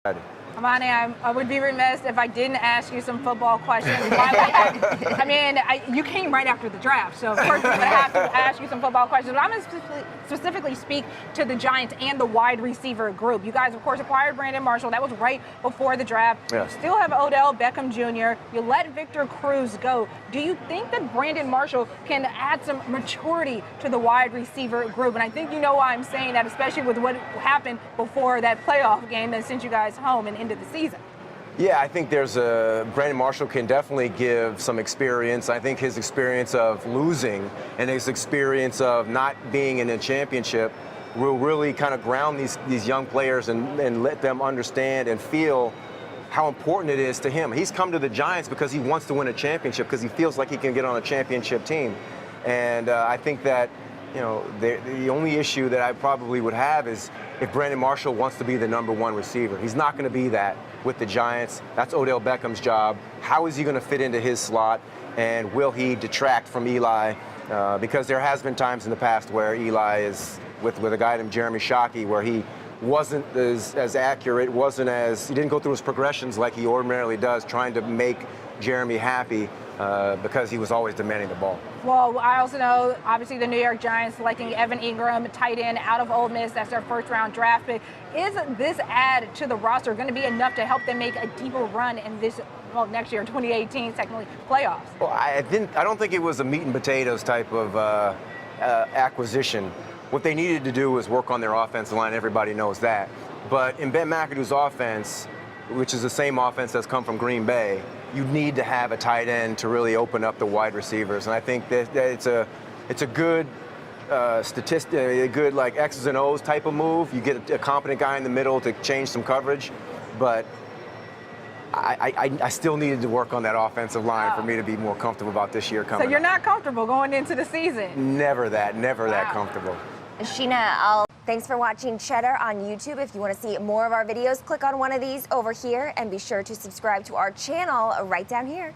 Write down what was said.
Amani, I would be remiss if I didn't ask you some football questions. I mean, you came right after the draft, so of course I'm going to have to ask you some football questions. But I'm going to specifically speak to the Giants and the wide receiver group. You guys, of course, acquired Brandon Marshall. That was right before the draft. Yes. You still have Odell Beckham Jr. You let Victor Cruz go. Do you think that Brandon Marshall can add some maturity to the wide receiver group? And I think you know why I'm saying that, especially with what happened before that playoff game that sent you guys home and into the season. Yeah, I think Brandon Marshall can definitely give some experience. I think his experience of losing and his experience of not being in a championship will really kind of ground these young players and let them understand and feel how important it is to him. He's come to the Giants because he wants to win a championship, because he feels like he can get on a championship team. And I think that, you know, the only issue that I probably would have is if Brandon Marshall wants to be the #1 receiver. He's not going to be that with the Giants. That's Odell Beckham's job. How is he going to fit into his slot? And will he detract from Eli? Because there has been times in the past where Eli is with a guy named Jeremy Shockey where he wasn't as accurate, he didn't go through his progressions like he ordinarily does, trying to make Jeremy happy because he was always demanding the ball. Well, I also know, obviously, the New York Giants selecting Evan Ingram, tight end out of Ole Miss. That's their first-round draft pick. Is this add to the roster going to be enough to help them make a deeper run in this, well, next year, 2018, technically, playoffs? Well, I don't think it was a meat and potatoes type of acquisition. What they needed to do was work on their offensive line. Everybody knows that. But in Ben McAdoo's offense, which is the same offense that's come from Green Bay, you need to have a tight end to really open up the wide receivers. And I think that it's a good statistic, a good like X's and O's type of move. You get a competent guy in the middle to change some coverage, but I still needed to work on that offensive line for me to be more comfortable about this year coming. So you're not comfortable going into the season? Never that comfortable. Sheena, thanks for watching Cheddar on YouTube. If you want to see more of our videos, click on one of these over here and be sure to subscribe to our channel right down here.